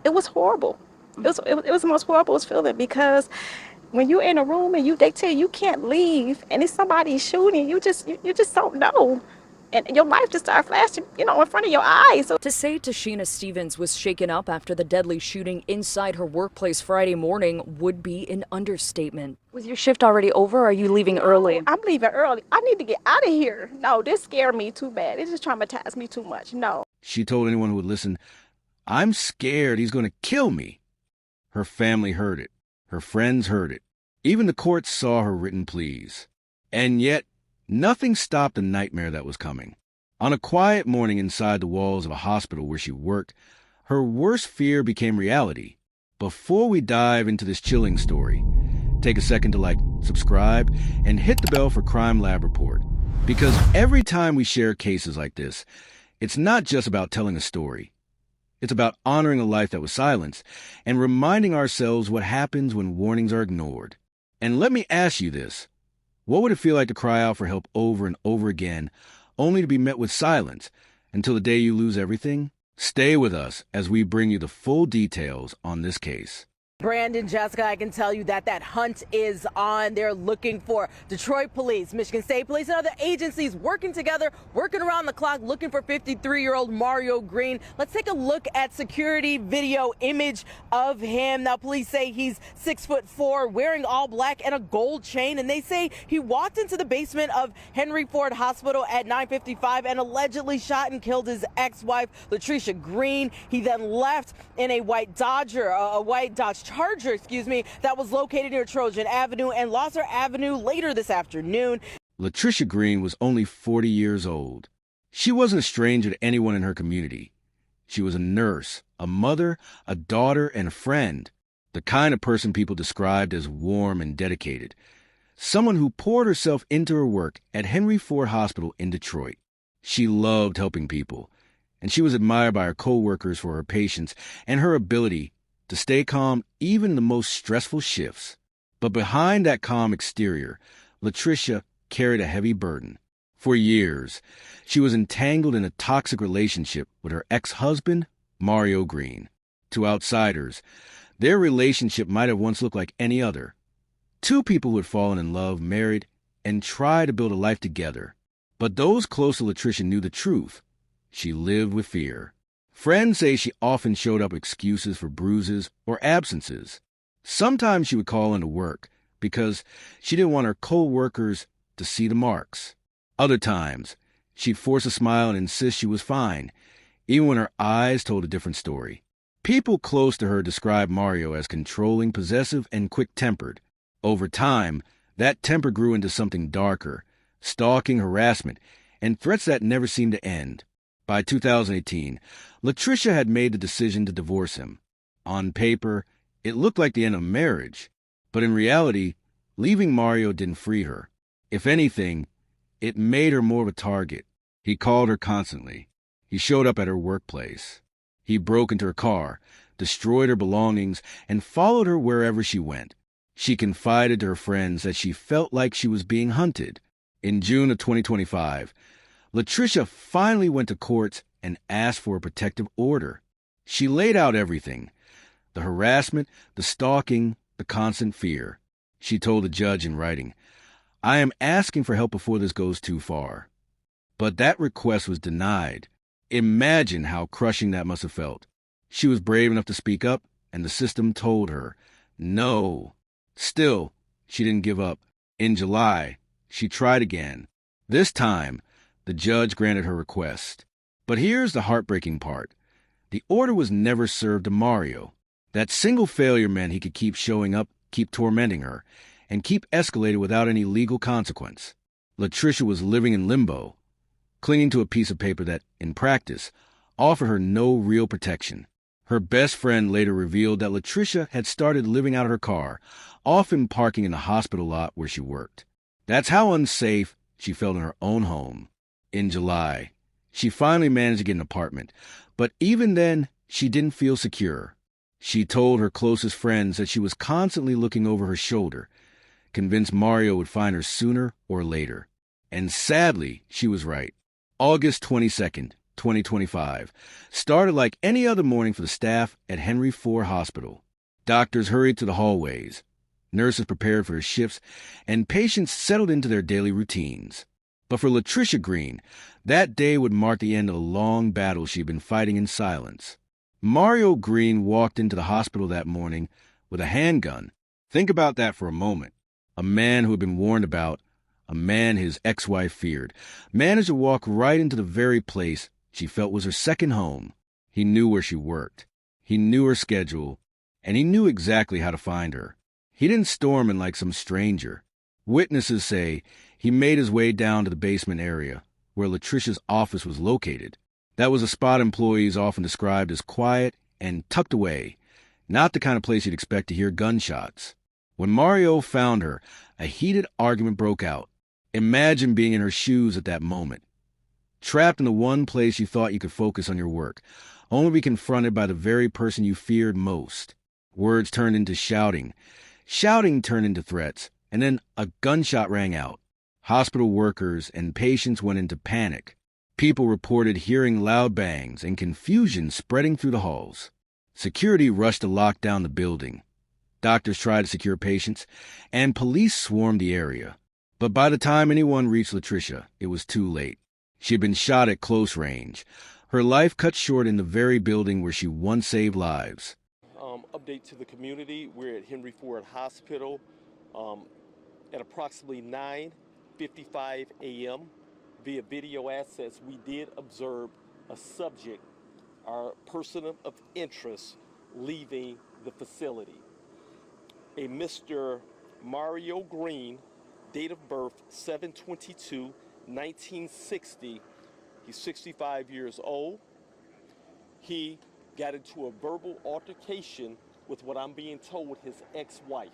It was horrible. It was the most horrible feeling because when you're in a room and they tell you can't leave and it's somebody shooting, you just don't know. And your life just started flashing, in front of your eyes. So To say Tashina Stevens was shaken up after the deadly shooting inside her workplace Friday morning would be an understatement. Was your shift already over or are you leaving early? I'm leaving early. I need to get out of here. No, this scared me too bad. It just traumatized me too much. No. She told anyone who would listen, "I'm scared he's going to kill me." Her family heard it. Her friends heard it. Even the courts saw her written pleas. And yet, nothing stopped the nightmare that was coming. On a quiet morning inside the walls of a hospital where she worked, her worst fear became reality. Before we dive into this chilling story, take a second to subscribe, and hit the bell for Crime Lab Report. Because every time we share cases like this, it's not just about telling a story. It's about honoring a life that was silenced and reminding ourselves what happens when warnings are ignored. And let me ask you this. What would it feel like to cry out for help over and over again, only to be met with silence until the day you lose everything? Stay with us as we bring you the full details on this case. Brandon, Jessica, I can tell you that hunt is on. They're looking for Detroit police, Michigan State police, and other agencies working together, working around the clock, looking for 53-year-old Mario Green. Let's take a look at security video image of him. Now, police say he's 6'4", wearing all black and a gold chain, and they say he walked into the basement of Henry Ford Hospital at 9:55 and allegedly shot and killed his ex-wife, Latricia Green. He then left in a white Dodge Charger, that was located near Trojan Avenue and Losser Avenue later this afternoon. Latricia Green was only 40 years old. She wasn't a stranger to anyone in her community. She was a nurse, a mother, a daughter, and a friend. The kind of person people described as warm and dedicated. Someone who poured herself into her work at Henry Ford Hospital in Detroit. She loved helping people, and she was admired by her co-workers for her patience and her ability to stay calm even in the most stressful shifts. But behind that calm exterior, Latricia carried a heavy burden. For years, she was entangled in a toxic relationship with her ex-husband, Mario Green. To outsiders, their relationship might have once looked like any other. Two people who had fallen in love, married, and tried to build a life together. But those close to Latricia knew the truth. She lived with fear. Friends say she often showed up excuses for bruises or absences. Sometimes she would call into work because she didn't want her co-workers to see the marks. Other times, she'd force a smile and insist she was fine, even when her eyes told a different story. People close to her described Mario as controlling, possessive, and quick-tempered. Over time, that temper grew into something darker, stalking, harassment, and threats that never seemed to end. By 2018, Latricia had made the decision to divorce him. On paper, it looked like the end of marriage, but in reality, leaving Mario didn't free her. If anything, it made her more of a target. He called her constantly. He showed up at her workplace. He broke into her car, destroyed her belongings, and followed her wherever she went. She confided to her friends that she felt like she was being hunted. In June of 2025, Latricia finally went to courts and asked for a protective order. She laid out everything: the harassment, the stalking, the constant fear. She told the judge in writing, "I am asking for help before this goes too far." But that request was denied. Imagine how crushing that must have felt. She was brave enough to speak up, and the system told her, no. Still, she didn't give up. In July, she tried again. This time, the judge granted her request. But here's the heartbreaking part. The order was never served to Mario. That single failure meant he could keep showing up, keep tormenting her, and keep escalating without any legal consequence. Latricia was living in limbo, clinging to a piece of paper that, in practice, offered her no real protection. Her best friend later revealed that Latricia had started living out of her car, often parking in the hospital lot where she worked. That's how unsafe she felt in her own home. In July, she finally managed to get an apartment, but even then, she didn't feel secure. She told her closest friends that she was constantly looking over her shoulder, convinced Mario would find her sooner or later. And sadly, she was right. August 22nd, 2025, started like any other morning for the staff at Henry Ford Hospital. Doctors hurried to the hallways. Nurses prepared for their shifts, and patients settled into their daily routines. But for Latricia Green, that day would mark the end of a long battle she'd been fighting in silence. Mario Green walked into the hospital that morning with a handgun. Think about that for a moment. A man who had been warned about, a man his ex-wife feared, managed to walk right into the very place she felt was her second home. He knew where she worked. He knew her schedule, and he knew exactly how to find her. He didn't storm in like some stranger. Witnesses say he made his way down to the basement area, where Latricia's office was located. That was a spot employees often described as quiet and tucked away, not the kind of place you'd expect to hear gunshots. When Mario found her, a heated argument broke out. Imagine being in her shoes at that moment. Trapped in the one place you thought you could focus on your work, only to be confronted by the very person you feared most. Words turned into shouting. Shouting turned into threats, and then a gunshot rang out. Hospital workers and patients went into panic. People reported hearing loud bangs and confusion spreading through the halls. Security rushed to lock down the building. Doctors tried to secure patients, and police swarmed the area. But by the time anyone reached Latricia, it was too late. She had been shot at close range, her life cut short in the very building where she once saved lives. Update to the community, we're at Henry Ford Hospital at approximately 9:55 a.m. Via video assets, we did observe a subject, our person of interest, leaving the facility. A Mr. Mario Green, date of birth 7/22/1960. He's 65 years old. He got into a verbal altercation with what I'm being told his ex-wife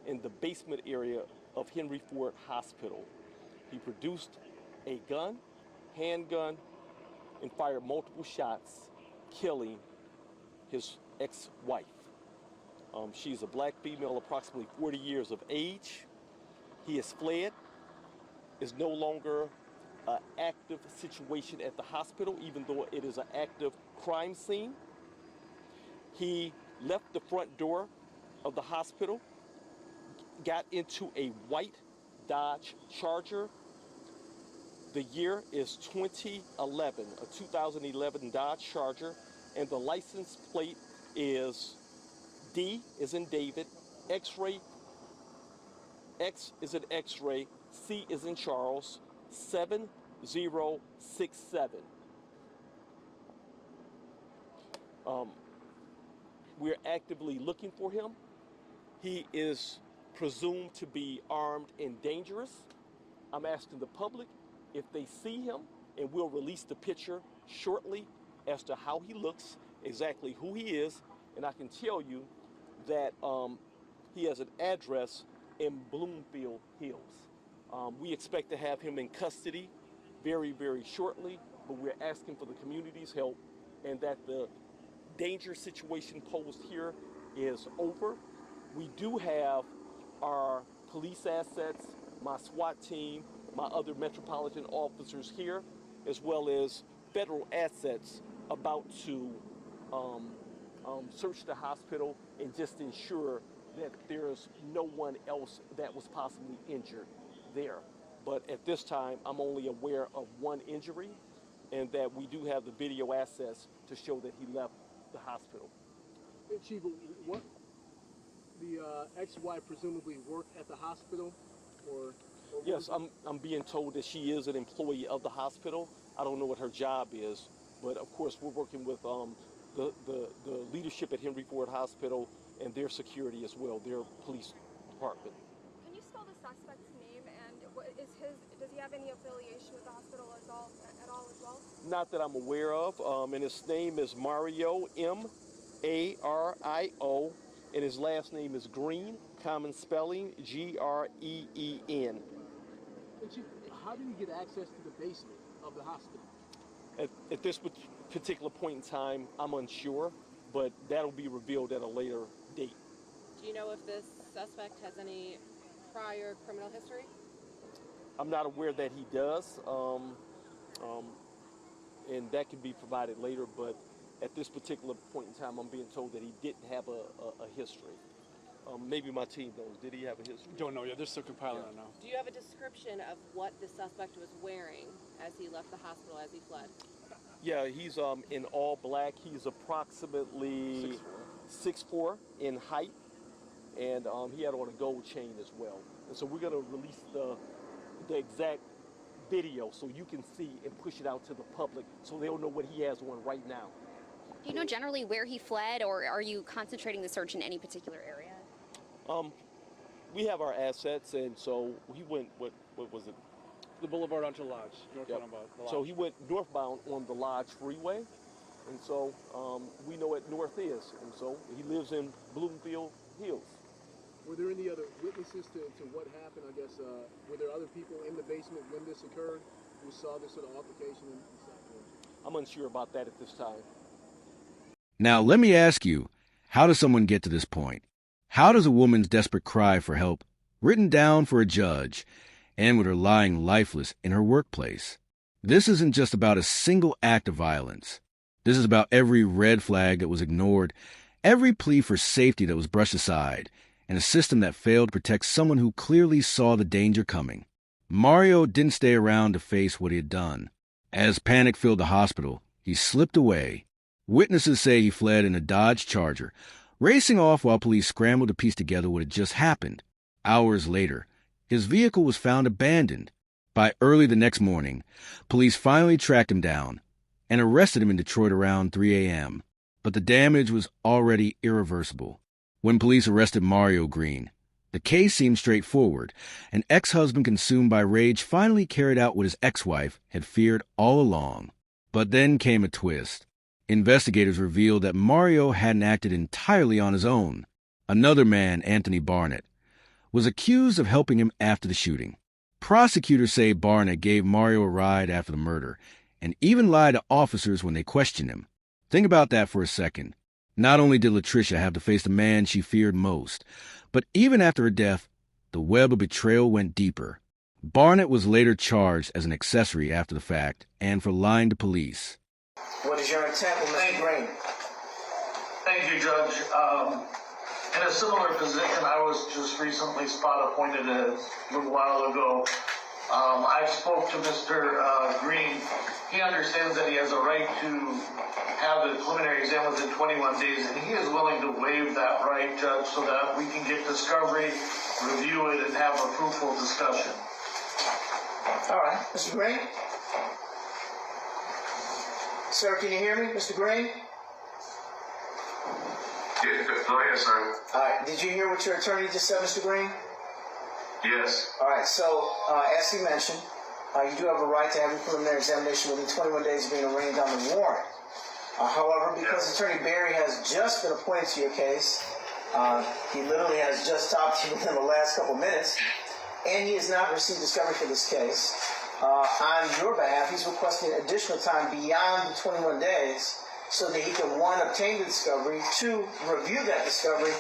in the basement area of Henry Ford Hospital. He produced a gun, handgun, and fired multiple shots, killing his ex-wife. She's a black female, approximately 40 years of age. He has fled, is no longer an active situation at the hospital, even though it is an active crime scene. He left the front door of the hospital, got into a white Dodge Charger. The year is 2011, a 2011 Dodge Charger, and the license plate is D is in David, X-ray, X is in X-ray, C is in Charles, 7067. We're actively looking for him. He is presumed to be armed and dangerous. I'm asking the public if they see him, and we'll release the picture shortly as to how he looks, exactly who he is, and I can tell you that he has an address in Bloomfield Hills. We expect to have him in custody very, very shortly, but we're asking for the community's help and that the danger situation posed here is over. We do have our police assets, my SWAT team, my other metropolitan officers here, as well as federal assets about to search the hospital and just ensure that there's no one else that was possibly injured there. But at this time, I'm only aware of one injury, and that we do have the video assets to show that he left the hospital. Hey, Chief, what the ex-wife presumably worked at the hospital, or yes, I'm being told that she is an employee of the hospital. I don't know what her job is, but of course we're working with the leadership at Henry Ford Hospital and their security as well, their police department. Can you spell the suspect's name, and does he have any affiliation with the hospital at all as well? Not that I'm aware of, and his name is Mario, M-A-R-I-O, and his last name is Green, common spelling, G-R-E-E-N. How did he get access to the basement of the hospital? At this particular point in time, I'm unsure, but that'll be revealed at a later date. Do you know if this suspect has any prior criminal history? I'm not aware that he does. and that can be provided later, but at this particular point in time, I'm being told that he didn't have a history. Maybe my team knows. Did he have a history? Don't know yet. They're still compiling it now. Do you have a description of what the suspect was wearing as he left the hospital, as he fled? Yeah, he's in all black. He's approximately 6'4" in height, and he had on a gold chain as well. And so we're going to release the exact video so you can see and push it out to the public so they'll know what he has on right now. Do you know generally where he fled, or are you concentrating the search in any particular area? We have our assets, and so he went, what was it? The boulevard onto Lodge, northbound about the Lodge. So he went northbound on the Lodge Freeway, and so we know what north is, and so he lives in Bloomfield Hills. Were there any other witnesses to what happened? I guess, were there other people in the basement when this occurred who saw this sort of altercation and stuff? I'm unsure about that at this time. Now, let me ask you, how does someone get to this point? How does a woman's desperate cry for help, written down for a judge, end with her lying lifeless in her workplace? This isn't just about a single act of violence. This is about every red flag that was ignored, every plea for safety that was brushed aside, and a system that failed to protect someone who clearly saw the danger coming. Mario didn't stay around to face what he had done. As panic filled the hospital, he slipped away. Witnesses say he fled in a Dodge Charger, racing off while police scrambled to piece together what had just happened. Hours later, his vehicle was found abandoned. By early the next morning, police finally tracked him down and arrested him in Detroit around 3 a.m. But the damage was already irreversible. When police arrested Mario Green, the case seemed straightforward. An ex-husband consumed by rage finally carried out what his ex-wife had feared all along. But then came a twist. Investigators revealed that Mario hadn't acted entirely on his own. Another man, Anthony Barnett, was accused of helping him after the shooting. Prosecutors say Barnett gave Mario a ride after the murder and even lied to officers when they questioned him. Think about that for a second. Not only did Latricia have to face the man she feared most, but even after her death, the web of betrayal went deeper. Barnett was later charged as an accessory after the fact and for lying to police. What is your intent with Mr. Green? Thank you, Judge. In a similar position, I was just recently spot appointed a little while ago. I spoke to Mr. Green. He understands that he has a right to have the preliminary exam within 21 days, and he is willing to waive that right, Judge, so that we can get discovery, review it, and have a fruitful discussion. All right, Mr. Green? Sir, can you hear me, Mr. Green? Yeah, go ahead, sir. All right, did you hear what your attorney just said, Mr. Green? Yes. All right, so as he mentioned, you do have a right to have your preliminary examination within 21 days of being arraigned on the warrant. However, because Attorney Barry has just been appointed to your case, he literally has just talked to you within the last couple minutes, and he has not received discovery for this case. On your behalf, he's requesting additional time beyond the 21 days so that he can, 1, obtain the discovery, 2, review that discovery,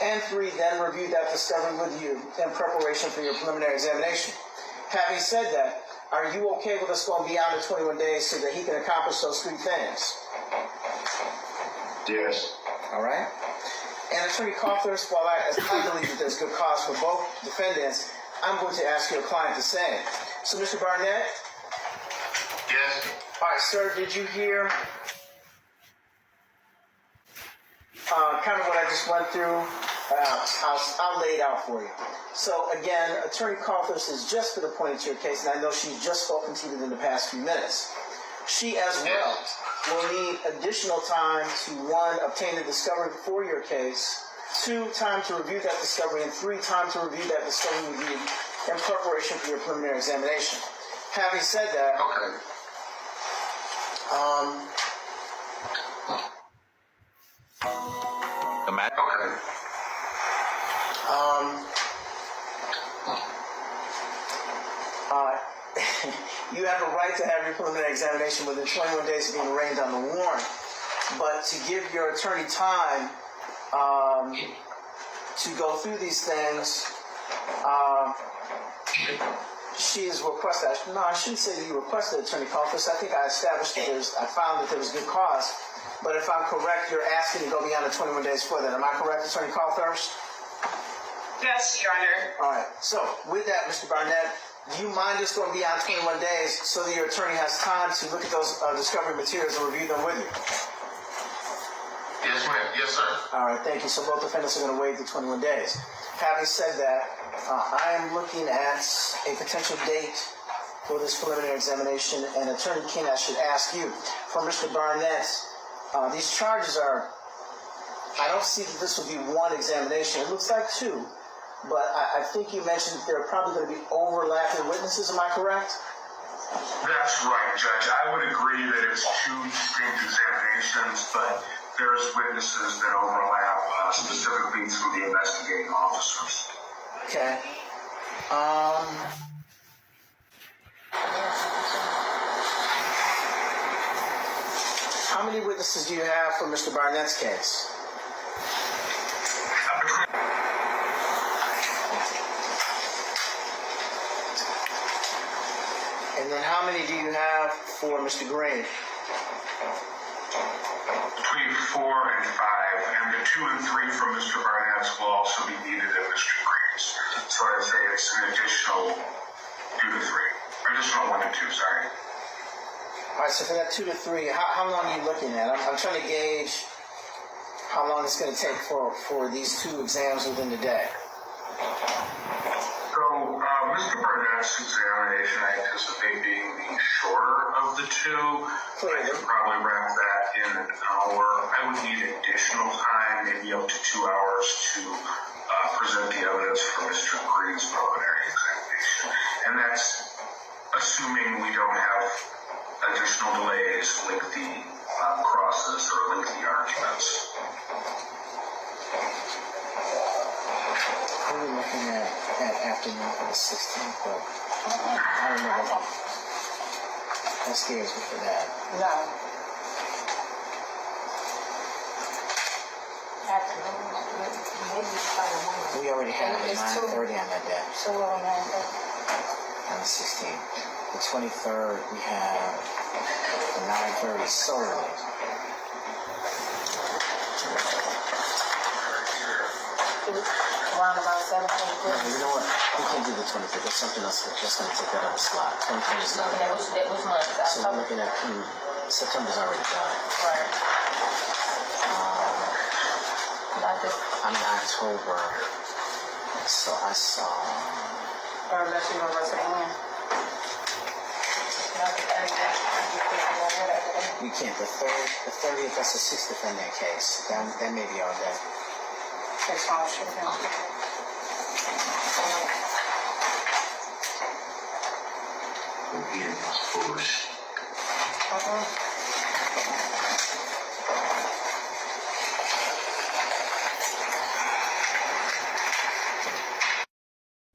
and 3, then review that discovery with you in preparation for your preliminary examination. Having said that, are you okay with us going beyond the 21 days so that he can accomplish those 3 things? Yes. All right. And Attorney Coughlers, while I believe that there's good cause for both defendants, I'm going to ask your client the same. So, Mr. Barnett? Yes. All right, sir, did you hear kind of what I just went through? I'll lay it out for you. So, again, Attorney Coughlers has just been appointed to your case, and I know she's just spoken to you within the past few minutes. She, as well, will need additional time to, 1, obtain the discovery for your case, 2, time to review that discovery, and 3, time to review that discovery with you in preparation for your preliminary examination. Having said that, okay. You have a right to have your preliminary examination within 21 days of being arraigned on the warrant, but to give your attorney time to go through these things, she is requested. No, I shouldn't say that you requested attorney call because I think I established that I found that there was good cause. But if I'm correct, you're asking to go beyond the 21 days for that. Am I correct, Attorney Carl-Thurst? Yes, Your Honor. All right. So with that, Mr. Barnett, do you mind just going beyond 21 days so that your attorney has time to look at those discovery materials and review them with you? Yes, ma'am. Yes, sir. All right. Thank you. So both defendants are going to waive the 21 days. Having said that, I am looking at a potential date for this preliminary examination, and Attorney King, I should ask you, for Mr. Barnett, these charges are, I don't see that this will be one examination. It looks like two, but I think you mentioned that there are probably going to be overlapping witnesses. Am I correct? That's right, Judge. I would agree that it's two distinct examinations, but there's witnesses that overlap, specifically through the investigating officers. Okay. How many witnesses do you have for Mr. Barnett's case? And then how many do you have for Mr. Green? Between 4 and 5, and the 2 and 3 from Mr. Barnett's will also be needed at Mr. Green's. So I'd say it's an additional 2 to 3. Additional 1 to 2, sorry. All right, so for that 2 to 3, how long are you looking at? I'm trying to gauge how long it's going to take for these two exams within the day. So, Mr. Barnett's examination, I anticipate being the shorter of the two. I could probably wrap that in an hour. I would need additional time, maybe up to 2 hours, to present the evidence for Mr. Green's preliminary examination. And that's assuming we don't have additional delays, lengthy crosses, or lengthy arguments. What are we looking at afternoon for the 16th? But I don't know. That scares me for that. No. Afternoon, maybe We already have 9:30 on that day. So we're on 9:30. On the 16th. The 23rd, we have 9:30 solely. Around about 7, 8. You know what? We can't do the 23rd. There's something else that's going to take that other slot. 23rd is not. That was months. So we're looking at September's already done. Right. Not this. I'm in October. So I saw. Or unless you're going to wrestle in. We can't. The 30th, that's a 6th defendant case. That may be all day. That's all sure. He was foolish.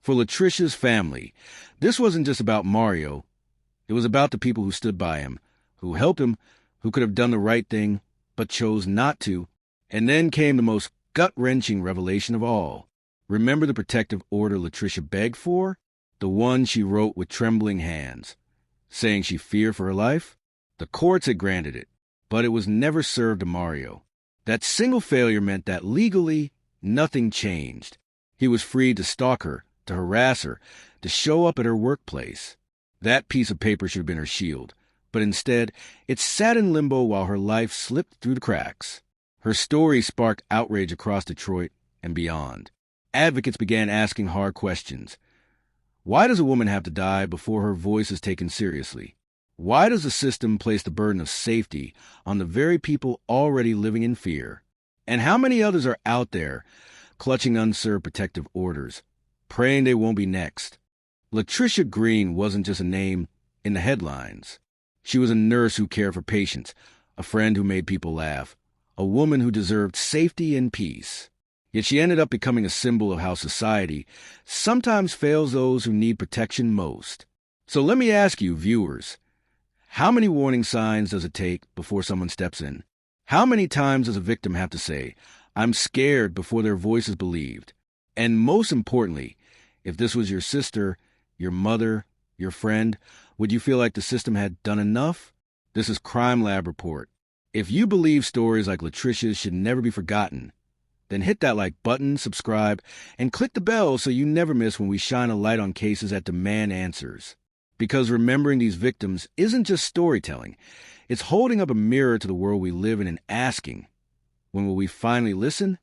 For Latricia's family, this wasn't just about Mario. It was about the people who stood by him, who helped him, who could have done the right thing, but chose not to. And then came the most gut-wrenching revelation of all. Remember the protective order Latricia begged for? The one she wrote with trembling hands, saying she feared for her life? The courts had granted it, but it was never served to Mario. That single failure meant that legally, nothing changed. He was free to stalk her, to harass her, to show up at her workplace. That piece of paper should have been her shield, but instead, it sat in limbo while her life slipped through the cracks. Her story sparked outrage across Detroit and beyond. Advocates began asking hard questions. Why does a woman have to die before her voice is taken seriously? Why does the system place the burden of safety on the very people already living in fear? And how many others are out there clutching unserved protective orders, praying they won't be next? Latricia Green wasn't just a name in the headlines. She was a nurse who cared for patients, a friend who made people laugh, a woman who deserved safety and peace. Yet she ended up becoming a symbol of how society sometimes fails those who need protection most. So let me ask you, viewers, how many warning signs does it take before someone steps in? How many times does a victim have to say, "I'm scared," before their voice is believed? And most importantly, if this was your sister, your mother, your friend? Would you feel like the system had done enough? This is Crime Lab Report. If you believe stories like Latricia's should never be forgotten, then hit that like button, subscribe, and click the bell so you never miss when we shine a light on cases that demand answers. Because remembering these victims isn't just storytelling. It's holding up a mirror to the world we live in and asking, when will we finally listen